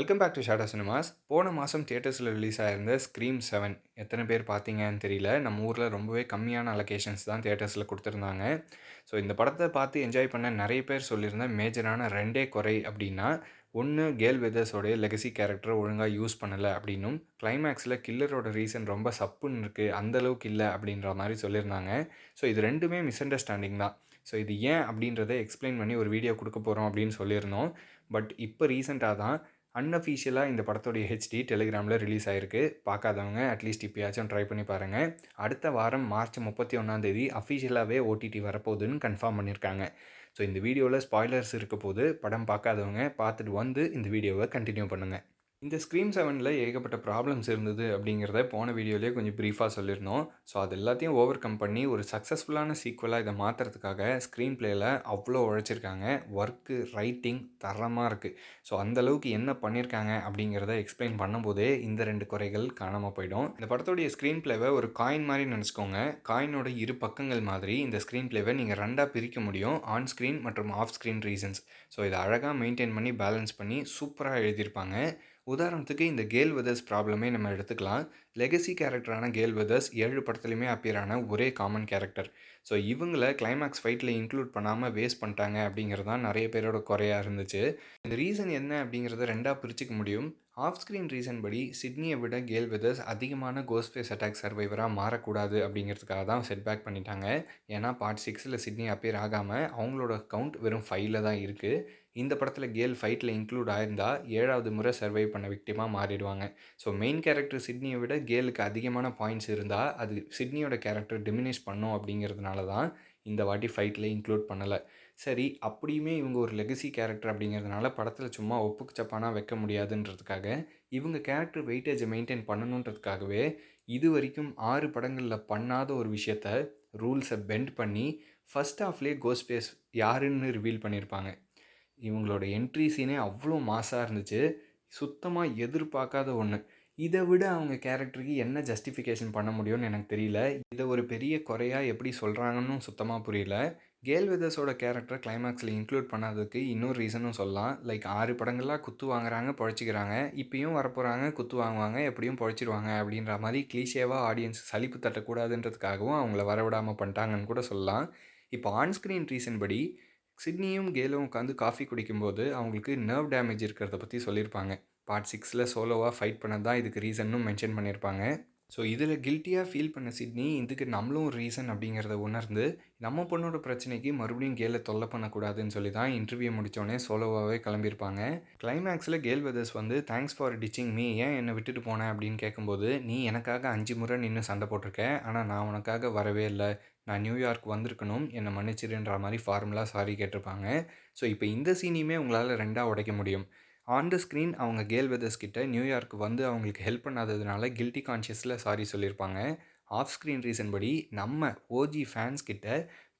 Welcome back to shadow cinemas. போன மாதம் தியேட்டர்ஸில் release ஆயிருந்த scream 7 எத்தனை பேர் பார்த்தீங்கன்னு தெரியல. நம்ம ஊரில் ரொம்பவே கம்மியான அலோகேஷன்ஸ் தான் தியேட்டர்ஸில் கொடுத்துருந்தாங்க. ஸோ இந்த படத்தை பார்த்து என்ஜாய் பண்ண நிறைய பேர் சொல்லியிருந்த மேஜரான ரெண்டே குறை அப்படின்னா, ஒன்று கேல் வெதர்ஸோடைய லெகசி கேரக்டரை ஒழுங்காக யூஸ் பண்ணலை அப்படின்னும், கிளைமேக்ஸில் கில்லரோட ரீசன் ரொம்ப சப்புன்னு இருக்குது, அந்தளவுக்கு இல்லை அப்படின்ற மாதிரி சொல்லியிருந்தாங்க. ஸோ இது ரெண்டுமே மிஸ் அண்டர்ஸ்டாண்டிங் தான். ஸோ இது ஏன் அப்படின்றத எக்ஸ்பிளைன் பண்ணி ஒரு வீடியோ கொடுக்க போகிறோம் அப்படின்னு சொல்லியிருந்தோம். பட் இப்போ ரீசெண்டாக தான் அன்அஃபீஷியலாக இந்த படத்தோடைய ஹெச்டி டெலிகிராமில் ரிலீஸ் ஆகிருக்கு. பார்க்காதவங்க அட்லீஸ்ட் இப்போயாச்சும் ட்ரை பண்ணி பாருங்கள். அடுத்த வாரம் மார்ச் 31 அஃபீஷியலாகவே ஓடிடி வரப்போகுதுன்னு கன்ஃபார்ம் பண்ணியிருக்காங்க. ஸோ இந்த வீடியோவில் ஸ்பாய்லர்ஸ் இருக்க போது, படம் பார்க்காதவங்க பார்த்துட்டு வந்து இந்த வீடியோவை கண்டினியூ பண்ணுங்கள். இந்த ஸ்க்ரீம் 7ல் ஏகப்பட்ட ப்ராப்ளம்ஸ் இருந்தது அப்படிங்கிறத போன வீடியோலேயே கொஞ்சம் ப்ரீஃபாக சொல்லியிருந்தோம். ஸோ அது எல்லாத்தையும் ஓவர் கம் பண்ணி ஒரு சக்ஸஸ்ஃபுல்லான சீக்வலாக இதை மாற்றுறதுக்காக ஸ்க்ரீன் பிளேயில் அவ்வளோ உழைச்சிருக்காங்க. ஒர்க்கு, ரைட்டிங் தரமாக இருக்குது. ஸோ அந்தளவுக்கு என்ன பண்ணியிருக்காங்க அப்படிங்கிறத எக்ஸ்பிளைன் பண்ணும்போதே இந்த 2 குறைகள் காணாமல் போயிடும். இந்த படத்தோடைய ஸ்க்ரீன் பிளேவை ஒரு காயின் மாதிரி நினச்சிக்கோங்க. காயினோட இரு பக்கங்கள் மாதிரி இந்த ஸ்க்ரீன் பிளேவை நீங்கள் 2ஆக பிரிக்க முடியும், ஆன் ஸ்க்ரீன் மற்றும் ஆஃப் ஸ்க்ரீன் ரீசன்ஸ். ஸோ இதை அழகாக மெயின்டைன் பண்ணி பேலன்ஸ் பண்ணி சூப்பராக எழுதியிருப்பாங்க. உதாரணத்துக்கு இந்த கேல் வெதர்ஸ் ப்ராப்ளமே நம்ம எடுத்துக்கலாம். லெகசி கேரக்டரான கேல் வெதர்ஸ் 7 படத்துலையுமே அப்பியர் ஆன ஒரே காமன் கேரக்டர். ஸோ இவங்கள கிளைமேக்ஸ் ஃபைட்டில் இன்க்ளூட் பண்ணாமல் வேஸ்ட் பண்ணிட்டாங்க அப்படிங்கிறது தான் நிறைய பேரோட குறையாக இருந்துச்சு. இந்த ரீசன் என்ன அப்படிங்கிறத 2ஆக பிரிச்சுக்க முடியும். ஆஃப் ஸ்க்ரீன் ரீசன் படி சிட்னியை விட கேல் வெதர்ஸ் அதிகமான கோஸ்ட் ஃபேஸ் அட்டாக் சர்வைவராக மாறக்கூடாது அப்படிங்கிறதுக்காக தான் செட்பேக் பண்ணிட்டாங்க. ஏன்னா பார்ட் 6ல் சிட்னி அப்பியர் ஆகாமல் அவங்களோட கவுண்ட் வெறும் 5ல் தான் இருக்குது. இந்த படத்தில் கேல் ஃபைட்டில் இன்க்ளூட் ஆயிருந்தா 7வது முறை சர்வை பண்ண விக்டிமாக மாறிடுவாங்க. ஸோ மெயின் கேரக்டர் சிட்னியை விட கேலுக்கு அதிகமான பாயிண்ட்ஸ் இருந்தால் அது சிட்னியோட கேரக்டர் டிமினிஷ் பண்ணும் அப்படிங்கிறதுனால தான் இந்த வாட்டி ஃபைட்டில் இன்க்ளூட் பண்ணலை. சரி, அப்படியுமே இவங்க ஒரு லெகசி கேரக்டர் அப்படிங்கிறதுனால படத்தில் சும்மா ஒப்புக்கு சப்பானாக வைக்க முடியாதுன்றதுக்காக இவங்க கேரக்டர் வெயிட்டேஜை மெயின்டைன் பண்ணணுன்றதுக்காகவே இது வரைக்கும் 6 படங்களில் பண்ணாத ஒரு விஷயத்த ரூல்ஸை பெண்ட் பண்ணி ஃபஸ்ட் ஹாஃப்லேயே கோஸ்ட் ஃபேஸ் யாருன்னு ரிவீல் பண்ணியிருப்பாங்க. இவங்களோட என்ட்ரி சீனே அவ்வளோ மாஸாக இருந்துச்சு. சுத்தமாக எதிர்பார்க்காத ஒன்று. இதை விட அவங்க கேரக்டருக்கு என்ன ஜஸ்டிஃபிகேஷன் பண்ண முடியும்னு எனக்கு தெரியல. இதை ஒரு பெரிய குறையாக எப்படி சொல்கிறாங்கன்னு சுத்தமாக புரியல. கேல் வெதர்ஸோட கேரக்டர் கிளைமேக்ஸில் இன்க்ளூட் பண்ணாததுக்கு இன்னொரு ரீசனும் சொல்லலாம். லைக் 6 படங்களாக குத்து வாங்குறாங்க, பொழைச்சிக்கிறாங்க. இப்பயும் வரப்போகிறாங்க, குத்து வாங்குவாங்க, எப்படியும் பொழைச்சிருவாங்க அப்படின்ற மாதிரி கிளீஷேவாக ஆடியன்ஸ் சலிப்பு தட்டக்கூடாதுன்றதுக்காகவும் அவங்கள வரவிடாமல் பண்ணிட்டாங்கன்னு கூட சொல்லலாம். இப்போ ஆன் ஸ்க்ரீன் ரீசன் படி சிட்னியும் கேலும் உட்காந்து காஃபி குடிக்கும்போது அவங்களுக்கு நர்வ் டேமேஜ் இருக்கிறத பற்றி சொல்லியிருப்பாங்க. பார்ட் 6ல் சோலோவாக ஃபைட் பண்ணது தான் இதுக்கு ரீசன்னும் மென்ஷன் பண்ணியிருப்பாங்க. ஸோ இதில் கில்ட்டியாக ஃபீல் பண்ண சிட்னி இதுக்கு நம்மளும் ஒரு ரீசன் அப்படிங்கிறத உணர்ந்து நம்ம பொண்ணோட பிரச்சனைக்கு மறுபடியும் கேலை தொல்லை பண்ணக்கூடாதுன்னு சொல்லி தான் இன்டர்வியூ முடித்தோடனே சோலோவாகவே கிளம்பியிருப்பாங்க. கிளைமேக்ஸில் கேல் வெதர்ஸ் வந்து தேங்க்ஸ் ஃபார் டிச்சிங் மீ, ஏன் என்னை விட்டுட்டு போனேன் அப்படின்னு கேட்கும்போது, நீ எனக்காக 5 முறை நின்று சண்டை போட்டிருக்க, ஆனால் நான் உனக்காக வரவே இல்லை, நான் நியூயார்க் வந்திருக்கணும், என்னை மன்னிச்சிடுன்ற மாதிரி ஃபார்முலா சாரி கேட்டிருப்பாங்க. ஸோ இப்போ இந்த சீனையுமே உங்களால் 2ஆக உடைக்க முடியும். ஆன் த ஸ்க்ரீன் அவங்க கேல் வெதர்ஸ் கிட்ட நியூயார்க் வந்து அவங்களுக்கு ஹெல்ப் பண்ணாததுனால கில்ட்டி கான்ஷியஸில் சாரி சொல்லியிருப்பாங்க. ஆஃப் ஸ்க்ரீன் ரீசன் படி நம்ம ஓஜி ஃபேன்ஸ் கிட்ட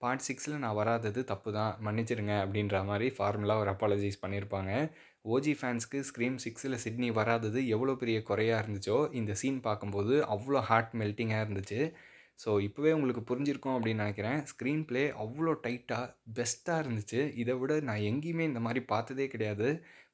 பார்ட் 6ல் நான் வராதது தப்பு தான், மன்னிச்சிடுங்க அப்படின்ற மாதிரி ஃபார்முலா ஒரு அப்பாலஜைஸ் பண்ணியிருப்பாங்க. ஓஜி ஃபேன்ஸ்க்கு ஸ்க்ரீம் 6ல் சிட்னி வராதது எவ்வளோ பெரிய குறையாக இருந்துச்சோ, இந்த சீன் பார்க்கும்போது அவ்வளோ ஹார்ட் மெல்ட்டிங்காக இருந்துச்சு. ஸோ இப்போவே உங்களுக்கு புரிஞ்சிருக்கும் அப்படின்னு நினைக்கிறேன். ஸ்க்ரீன் ப்ளே அவ்வளோ டைட்டாக பெஸ்ட்டாக இருந்துச்சு. இதை விட நான் எங்கேயுமே இந்த மாதிரி பார்த்ததே கிடையாது.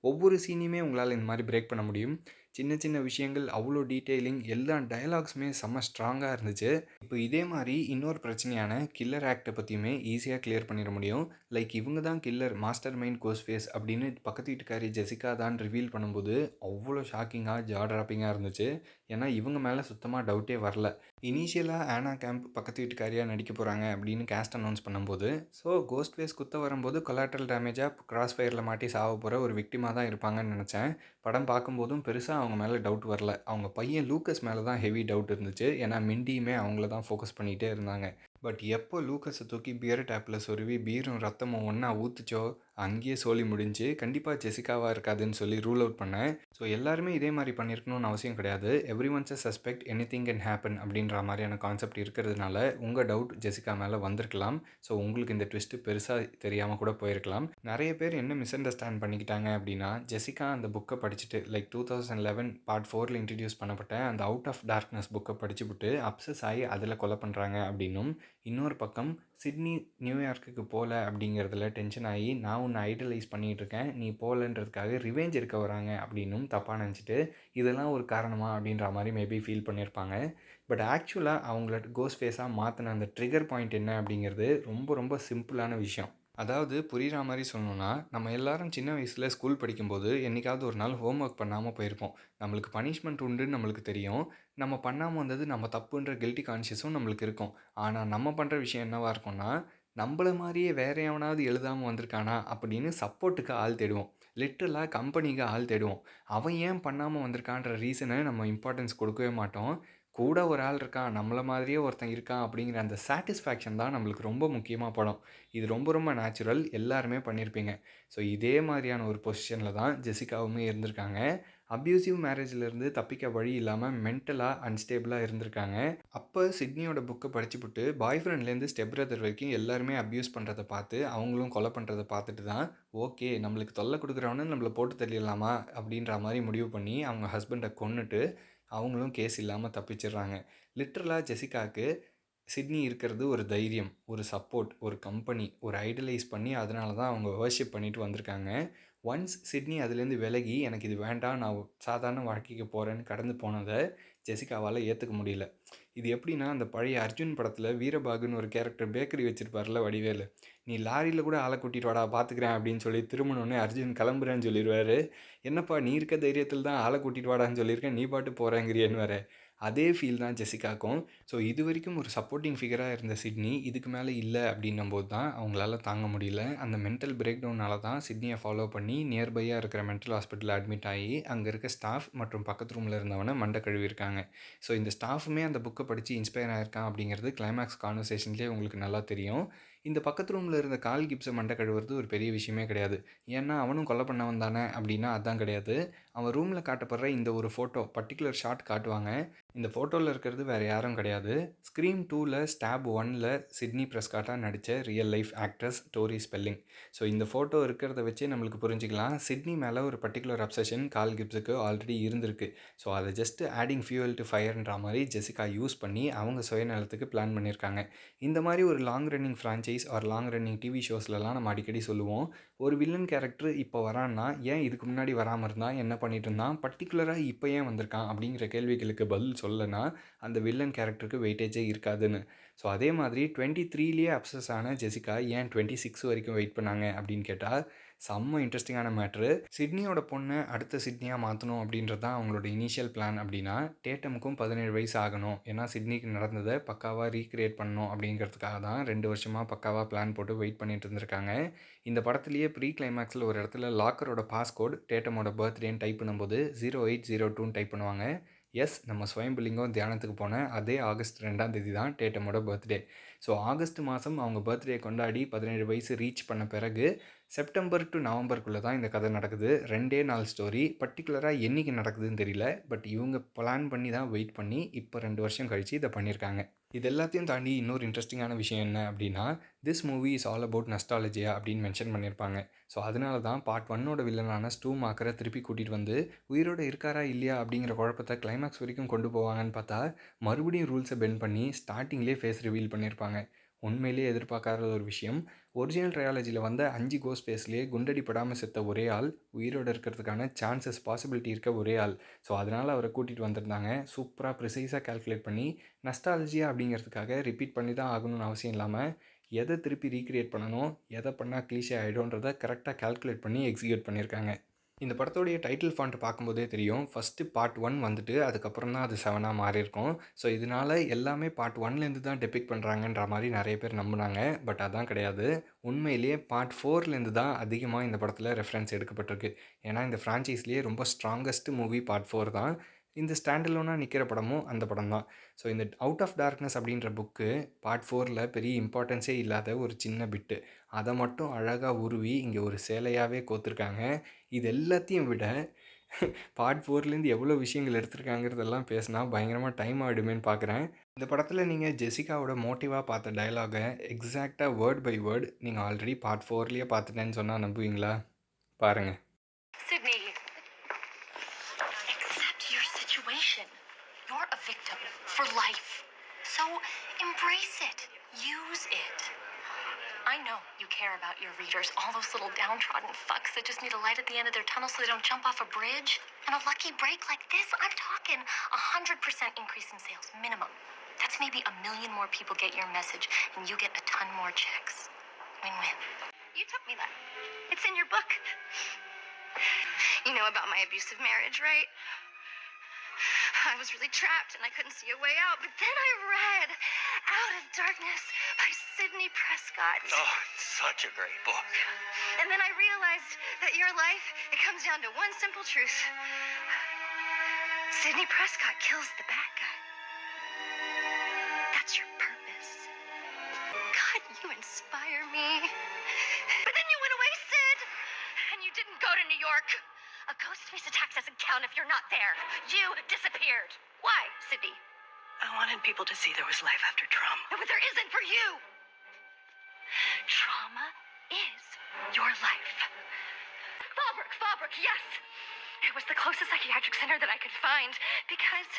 ஒவ்வொரு சீனையுமே உங்களால் இந்த மாதிரி பிரேக் பண்ண முடியும். சின்ன சின்ன விஷயங்கள் அவ்வளோ டீட்டெயிலிங், எல்லா டயலாக்ஸுமே செம்ம ஸ்ட்ராங்காக இருந்துச்சு. இப்போ இதே மாதிரி இன்னொரு பிரச்சனையான கில்லர் ஆக்ட்டை பற்றியுமே ஈஸியாக கிளியர் பண்ணிட முடியும். லைக் இவங்க தான் killer, mastermind Ghostface அப்படின்னு பக்கத்து வீட்டுக்காரி ஜெசிகா தான் ரிவீல் பண்ணும்போது அவ்வளோ ஷாக்கிங்காக ஜா ட்ராப்பிங்காக இருந்துச்சு. ஏன்னா இவங்க மேலே சுத்தமாக டவுட்டே வரல. இனிஷியலாக ஆனா கேம்ப் பக்கத்து வீட்டுக்காரியாக நடிக்க போகிறாங்க அப்படின்னு கேஸ்ட் அனௌன்ஸ் பண்ணும்போது, ஸோ கோஸ்ட் ஃபேஸ் குத்த வரும்போது கொலாட்ரல் டேமேஜாக கிராஸ் ஃபயரில் மாட்டி சாவ போகிற ஒரு விக்டிமாக தான் இருப்பாங்கன்னு நினச்சேன். படம் பார்க்கும்போதும் பெருசாக அவங்க மேலே டவுட் வரல. அவங்க பையன் லூக்கஸ் மேலே தான் ஹெவி டவுட் இருந்துச்சு. ஏன்னா மிண்டியுமே அவங்கள தான் ஃபோக்கஸ் பண்ணிகிட்டே இருந்தாங்க. பட் எப்போ லூக்கஸை தூக்கி பியர் டேப்பில் சொருவி பீரும் ரத்தமும் ஒன்றா ஊற்றுச்சோ, அங்கேயே சோலி முடிஞ்சு கண்டிப்பாக ஜெசிகாவாக இருக்காதுன்னு சொல்லி ரூல் அவுட் பண்ணேன். ஸோ எல்லாருமே இதே மாதிரி பண்ணியிருக்கணும்னு அவசியம் கிடையாது. Every once a suspect, anything can happen அப்படின்ற மாதிரியான கான்செப்ட் இருக்கிறதுனால உங்கள் டவுட் ஜெசிகா மேலே வந்திருக்கலாம். ஸோ உங்களுக்கு இந்த ட்விஸ்ட்டு பெருசாக தெரியாமல் கூட போயிருக்கலாம். நிறைய பேர் என்ன மிஸ் அண்டர்ஸ்டாண்ட் பண்ணிக்கிட்டாங்க அப்படின்னா, ஜெசிகா அந்த புக்கை படிச்சுட்டு லைக் 2011 பார்ட் 4ல் இன்ட்ரடியூஸ் பண்ணப்பட்ட அந்த அவுட் ஆஃப் டார்க்னஸ் புக்கை படிச்சுவிட்டு அப்சஸ் ஆகி அதில் கொலை பண்ணுறாங்க அப்படின்னும், இன்னொரு பக்கம் சிட்னி நியூயார்க்குக்கு போகல அப்படிங்கிறதுல டென்ஷன் ஆகி நான் உன்னை ஐடலைஸ் பண்ணிகிட்டு இருக்கேன், நீ போகலன்றதுக்காக ரிவெஞ்ச் எடுக்க வராங்க அப்படின்னும் தப்பாக நினச்சிட்டு இதெல்லாம் ஒரு காரணமா அப்படின்ற மாதிரி மேபி ஃபீல் பண்ணியிருப்பாங்க. பட் ஆக்சுவலாக அவங்கள கோஸ்ட் ஃபேஸாக மாற்றின அந்த ட்ரிகர் பாயிண்ட் என்ன அப்படிங்கிறது ரொம்ப ரொம்ப சிம்பிளான விஷயம். அதாவது புரிகிற மாதிரி சொல்லணும்னா, நம்ம எல்லாரும் சின்ன வயசில் ஸ்கூல் படிக்கும்போது என்றைக்காவது ஒரு நாள் ஹோம் ஒர்க் பண்ணாமல் போயிருப்போம். நம்மளுக்கு பனிஷ்மெண்ட் உண்டுன்னு நம்மளுக்கு தெரியும். நம்ம பண்ணாமல் வந்தது நம்ம தப்புன்ற கில்ட்டி கான்ஷியஸும் நம்மளுக்கு இருக்கும். ஆனால் நம்ம பண்ணுற விஷயம் என்னவாக இருக்கும்னா, நம்மள மாதிரியே வேற எவனாவது எழுதாமல் வந்திருக்கானா அப்படின்னு சப்போர்ட்டுக்கு ஆள் தேடுவோம். லிட்ரலாக கம்பெனிக்கு ஆள் தேடுவோம். அவன் ஏன் பண்ணாமல் வந்திருக்கான்ற ரீசனை நம்ம இம்பார்ட்டன்ஸ் கொடுக்கவே மாட்டோம். கூட ஒரு ஆள் இருக்கான், நம்மள மாதிரியே ஒருத்தன் இருக்கான் அப்படிங்கிற அந்த சாட்டிஸ்ஃபேக்ஷன் தான் நம்மளுக்கு ரொம்ப முக்கியமாக படும். இது ரொம்ப ரொம்ப நேச்சுரல், எல்லாருமே பண்ணியிருப்பீங்க. ஸோ இதே மாதிரியான ஒரு பொசிஷனில் தான் ஜெசிகாவுமே இருந்திருக்காங்க. அப்யூசிவ் மேரேஜ்லேருந்து தப்பிக்க வழி இல்லாமல் மென்டலாக அன்ஸ்டேபிளாக இருந்திருக்காங்க. அப்போ சிட்னியோட புக்கை படிச்சுப்புட்டு பாய் ஃப்ரெண்ட்லேருந்து ஸ்டெப் பிரதர் வரைக்கும் எல்லாருமே அப்யூஸ் பண்ணுறதை பார்த்து அவங்களும் கொலை பண்ணுறதை பார்த்துட்டு தான் ஓகே நம்மளுக்கு தொல்லை கொடுக்குறவனு நம்மளை போட்டு தள்ளிடலாமா அப்படின்ற மாதிரி முடிவு பண்ணி அவங்க ஹஸ்பண்டை கொன்னுட்டு அவங்களும் கேஸ் இல்லாமல் தப்பிச்சிடுறாங்க. லிட்ரலாக ஜெசிகாவுக்கு சிட்னி இருக்கிறது ஒரு தைரியம், ஒரு சப்போர்ட், ஒரு கம்பெனி, ஒரு ஐடலைஸ் பண்ணி அதனால தான் அவங்க வர்ஷிப் பண்ணிட்டு வந்திருக்காங்க. ஒன்ஸ் சிட்னி அதுலேருந்து விலகி எனக்கு இது வேண்டாம், நான் சாதாரண வாழ்க்கைக்கு போகிறேன்னு கடந்து போனதை ஜெசிகாவால் ஏற்றுக்க முடியல. இது எப்படின்னா, அந்த பழைய அர்ஜுன் படத்தில் வீரபாகுன்னு ஒரு கேரக்டர் பேக்கரி வச்சுருப்பார்ல வடிவேலு, நீ லாரியில் கூட ஆளை கூட்டிகிட்டு வாடா பார்த்துக்கிறேன் அப்படின்னு சொல்லி திரும்பினோடனே அர்ஜுன் கிளம்புறேன்னு சொல்லிடுவார். என்னப்பா நீ இருக்க தைரியத்தில் தான் ஆளை கூட்டிகிட்டு வாடான்னு சொல்லியிருக்கேன், நீ பாட்டு போகிறேங்கிறியன்னு வேறு. அதே ஃபீல் தான் ஜெசிகாக்கும். ஸோ இது வரைக்கும் ஒரு சப்போர்ட்டிங் ஃபிகராக இருந்த சிட்னி இதுக்கு மேலே இல்லை அப்படின்னும்போது தான் அவங்களால தாங்க முடியல. அந்த மென்டல் பிரேக் டவுனால் தான் சிட்னியை ஃபாலோ பண்ணி நியர்பையாக இருக்கிற மென்டல் ஹாஸ்பிட்டலில் அட்மிட் ஆகி அங்கே இருக்க ஸ்டாஃப் மற்றும் பக்கத்து ரூமில் இருந்தவனை மண்டை கழுவிருக்காங்க. ஸோ இந்த ஸ்டாஃபுமே அந்த புக்கை படித்து இன்ஸ்பயர் ஆகிருக்கான் அப்படிங்கிறது கிளைமேக்ஸ் கான்வர்சேஷன்லேயே உங்களுக்கு நல்லா தெரியும். இந்த பக்கத்து ரூமில் இருந்த கால் கிப்ஸை மண்டை கழுவுறது ஒரு பெரிய விஷயமே கிடையாது. ஏன்னா அவனும் கொலை பண்ணவன் தானே அப்படின்னா அதான் கிடையாது. அவன் ரூமில் காட்டப்படுற இந்த ஒரு ஃபோட்டோ பர்டிகுலர் ஷாட் காட்டுவாங்க. இந்த ஃபோட்டோவில் இருக்கிறது வேறு யாரும் கிடையாது, ஸ்க்ரீம் 2ல் ஸ்டாப் 1ல் சிட்னி ப்ரெஸ்காட்டாக நடித்த real life actress Tori Spelling. So இந்த ஃபோட்டோ இருக்கிறத வச்சே நம்மளுக்கு புரிஞ்சிக்கலாம் சிட்னி மேலே ஒரு பர்டிகுலர் அப்சஷன் கால் கிப்ஸுக்கு ஆல்ரெடி இருந்திருக்கு. ஸோ அதை ஜஸ்ட் ஆடிங் ஃபியூவல் டு ஃபயர்ன்ற மாதிரி ஜெசிகா யூஸ் பண்ணி அவங்க சுயநலத்துக்கு பிளான் பண்ணியிருக்காங்க. இந்த மாதிரி ஒரு long running franchise or long running TV ஷோஸ்லலாம் நம்ம அடிக்கடி சொல்லுவோம், ஒரு வில்லன் கேரக்டர் இப்போ வரான்னா ஏன் இதுக்கு முன்னாடி வராமல் இருந்தால் என்ன பண்ணிட்டு இருந்தான், பர்டிகுலராக இப்போ ஏன் வந்திருக்கான் அப்படிங்கிற கேள்விகளுக்கு பதில் சொல்லனா அந்த வில்லன் கேரக்டருக்கு வெயிட்டேஜே இருக்காதுன்னு. ஸோ அதே மாதிரி 23லேயே அப்சஸ் ஆன ஜெசிகா ஏன் 26 வரைக்கும் வெயிட் பண்ணாங்க அப்படின்னு கேட்டால் செம்ம இன்ட்ரெஸ்டிங்கான மேட்ரு. சிட்னியோட பொண்ணை அடுத்த சிட்னியாக மாற்றணும் அப்படின்றது தான் அவங்களோட இனிஷியல் பிளான். அப்படின்னா டேட்டமுக்கும் 17 வயசு ஆகணும், ஏன்னா சிட்னிக்கு நடந்ததை பக்காவாக ரீக்ரியேட் பண்ணணும் அப்படிங்கிறதுக்காக தான் 2 வருஷமாக பக்காவாக பிளான் போட்டு வெயிட் பண்ணிட்டு இருந்திருக்காங்க. இந்த படத்துலேயே ப்ரீ கிளைமேக்ஸில் ஒரு இடத்துல லாக்கரோட பாஸ்கோட் டேட்டமோட பர்த்டேன்னு டைப் பண்ணும்போது 0802ன்னு டைப் பண்ணுவாங்க. எஸ், நம்ம ஸ்வயம்புலிங்கம் தியானத்துக்கு போன அதே ஆகஸ்ட் 2ஆம் தேதி தான் டேட்டமோட பர்த்டே. ஸோ ஆகஸ்ட் மாதம் அவங்க பர்த்டே கொண்டாடி 17 வயசு ரீச் பண்ண பிறகு செப்டம்பர் டு நவம்பருக்குள்ளே தான் இந்த கதை நடக்குது. 2 நாள் ஸ்டோரி, பர்டிகுலராக என்றைக்கு நடக்குதுன்னு தெரியல. பட் இவங்க பிளான் பண்ணி தான் வெயிட் பண்ணி இப்போ 2 வருஷம் கழித்து இதை பண்ணியிருக்காங்க. இது எல்லாத்தையும் தாண்டி இன்னொரு இன்ட்ரெஸ்டிங்கான விஷயம் என்ன அப்படின்னா, this movie is all about nostalgia அப்படின்னு மென்ஷன் பண்ணியிருப்பாங்க. ஸோ அதனால தான் பார்ட் 1ஓட வில்லனான ஸ்டூ மாக்கரை திருப்பி கூட்டிகிட்டு வந்து உயிரோடு இருக்காரா இல்லையா அப்படிங்கிற குழப்பத்தை கிளைமேக்ஸ் வரைக்கும் கொண்டு போவாங்கன்னு பார்த்தா மறுபடியும் ரூல்ஸை பெண்ட் பண்ணி ஸ்டார்டிங்லேயே ஃபேஸ் ரிவீல் பண்ணியிருப்பாங்க. உண்மையிலேயே எதிர்பார்க்காத ஒரு விஷயம், ஒரிஜினல் ட்ரையாலஜியில் வந்த 5 கோஸ்ட் ஃபேஸ்லேயே குண்டடிப்படாமல் செத்த ஒரே ஆள், உயிரோடு இருக்கிறதுக்கான சான்சஸ் பாசிபிலிட்டி இருக்க ஒரே ஆள். ஸோ அதனால் அவரை கூட்டிகிட்டு வந்திருந்தாங்க. சூப்பராக ப்ரிசைஸாக கால்குலேட் பண்ணி நஸ்டாலஜியா அப்படிங்கிறதுக்காக ரிப்பீட் பண்ணி தான் ஆகணும்னு அவசியம் இல்லாமல் எதை திருப்பி ரீக்ரியேட் பண்ணணும், எதை பண்ணால் க்ளீஷே ஆகிடும்ன்றதை கரெக்டாக கால்குலேட் பண்ணி எக்ஸிக்யூட் பண்ணியிருக்காங்க. இந்த படத்தோடைய டைட்டில் ஃபாண்ட் பார்க்கும்போதே தெரியும், ஃபஸ்ட்டு பார்ட் 1 வந்துட்டு அதுக்கப்புறம் தான் அது 7ஆக மாறியிருக்கும். ஸோ இதனால் எல்லாமே பார்ட் 1லேருந்து தான் டெபிக் பண்ணுறாங்கன்ற மாதிரி நிறைய பேர் நம்பினாங்க. பட் அதான் கிடையாது. உண்மையிலேயே பார்ட் 4லேருந்து தான் அதிகமாக இந்த படத்தில் ரெஃபரன்ஸ் எடுக்கப்பட்டிருக்கு. ஏன்னா இந்த ஃப்ரான்ச்சைஸ்லேயே ரொம்ப ஸ்ட்ராங்கஸ்ட் மூவி பார்ட் 4 தான். இந்த ஸ்டாண்டலோனாக நிற்கிற படமும் அந்த படம் தான். ஸோ இந்த அவுட் ஆஃப் டார்க்னஸ் அப்படின்ற புக்கு பார்ட் 4ல் பெரிய இம்பார்ட்டன்ஸே இல்லாத ஒரு சின்ன பிட்டு, அதை மட்டும் அழகாக உருவி இங்கே ஒரு சேலையாகவே கோத்துருக்காங்க. இது எல்லாத்தையும் விட பார்ட் 4லேருந்து எவ்வளோ விஷயங்கள் எடுத்திருக்காங்கிறதெல்லாம் பேசினா பயங்கரமாக டைம் ஆகிடுமேன்னு பார்க்குறேன். இந்த படத்தில் நீங்கள் ஜெசிகாவோட மோட்டிவாக பார்த்த டயலாகை எக்ஸாக்டாக வேர்ட் பை வேர்ட் நீங்கள் ஆல்ரெடி பார்ட் 4லேயே பார்த்துட்டேன்னு சொன்னால் நம்புவீங்களா? பாருங்கள். Sydney, accept your situation. You're a victim for life. So embrace it. Use it. I know you care about your readers, all those little downtrodden fucks that just need a light at the end of their tunnel so they don't jump off a bridge. And a lucky break like this, I'm talking 100% increase in sales, minimum. That's maybe 1 million more people get your message, and you get a ton more checks. Win-win. You taught me that. It's in your book. You know about my abusive marriage, right? I was really trapped and I couldn't see a way out, but then I read Out of Darkness by Sidney Prescott. Oh, it's such a great book. And then I realized that your life, it comes down to one simple truth. Sidney Prescott kills the bad guy. That's your purpose. God, you inspire me. But then you went away, Sid, and you didn't go to New York. A ghost face attack doesn't count if you're not there. You disappeared. Why, Sydney? I wanted people to see there was life after trauma. No, but there isn't for you. Trauma is your life. Fallbrook, yes. It was the closest psychiatric center that I could find because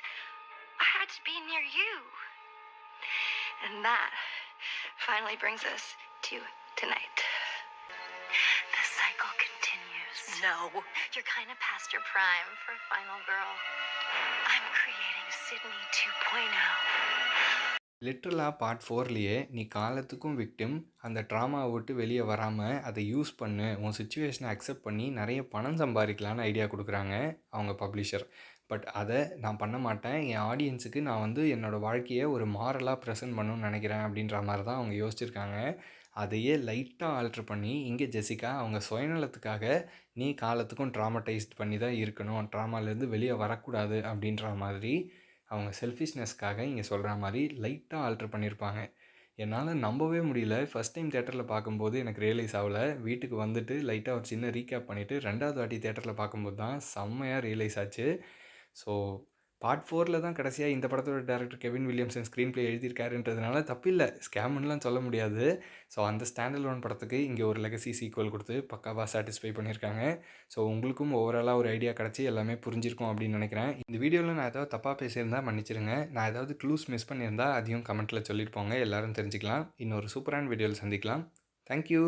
I had to be near you. And that finally brings us to tonight. The cycle continues. No. You're kind of past your prime for a final girl. I'm creating Sydney 2.0. லிட்ரலாக part 4லேயே நீ காலத்துக்கும் victim, அந்த ட்ராமாவை விட்டு வெளியே வராமல் அதை use பண்ணு, உன் சுச்சுவேஷனை அக்செப்ட் பண்ணி நிறைய பணம் சம்பாதிக்கலான்னு ஐடியா கொடுக்குறாங்க அவங்க பப்ளிஷர். பட் அதை நான் பண்ண மாட்டேன், என் ஆடியன்ஸுக்கு நான் வந்து என்னோடய வாழ்க்கையை ஒரு மாரலாக ப்ரெசென்ட் பண்ணணும்னு நினைக்கிறேன் அப்படின்ற மாதிரி தான் அவங்க யோசிச்சிருக்காங்க. அதையே லைட்டாக ஆல்ட்ரு பண்ணி இங்கே ஜெசிகா அவங்க சுயநலத்துக்காக நீ காலத்துக்கும் ட்ராமடைஸ்ட் பண்ணி தான் இருக்கணும், ட்ராமாலேருந்து வெளியே வரக்கூடாது அப்படின்ற மாதிரி அவங்க செல்ஃபிஷ்னஸ்க்காக இங்கே சொல்கிற மாதிரி லைட்டாக ஆல்ட்ரு பண்ணியிருப்பாங்க. என்னால் நம்பவே முடியல. ஃபஸ்ட் டைம் தேட்டரில் பார்க்கும்போது எனக்கு ரியலைஸ் ஆகலை. வீட்டுக்கு வந்துட்டு லைட்டாக ஒரு சின்ன ரீகேப் பண்ணிவிட்டு 2வது வாட்டி தேட்டரில் பார்க்கும்போது தான் செம்மையாக ரியலைஸ் ஆச்சு. ஸோ பார்ட் 4ல் தான் கடைசியாக இந்த படத்தோட director Kevin Williamson screen play எழுதியிருக்காருன்றதுனால தப்பில்லை, ஸ்கேம்னுலாம் சொல்ல முடியாது. ஸோ அந்த ஸ்டாண்டலோன் படத்துக்கு இங்கே ஒரு லெகசி சீக்வல் கொடுத்து பக்காவாக சாட்டிஸ்ஃபை பண்ணியிருக்காங்க. ஸோ உங்களுக்கும் ஓவராலாக ஒரு ஐடியா கிடச்சி எல்லாமே புரிஞ்சிருக்கும் அப்படின்னு நினைக்கிறேன். இந்த வீடியோவில் நான் ஏதாவது தப்பாக பேசியிருந்தால் மன்னிச்சிருங்க. நான் ஏதாவது க்ளூஸ் மிஸ் பண்ணியிருந்தால் அதையும் கமெண்ட்டில் சொல்லிட்டு போங்க, எல்லோரும் தெரிஞ்சுக்கலாம். இன்னொரு சூப்பரான வீடியோவில் சந்திக்கலாம். தேங்க்யூ.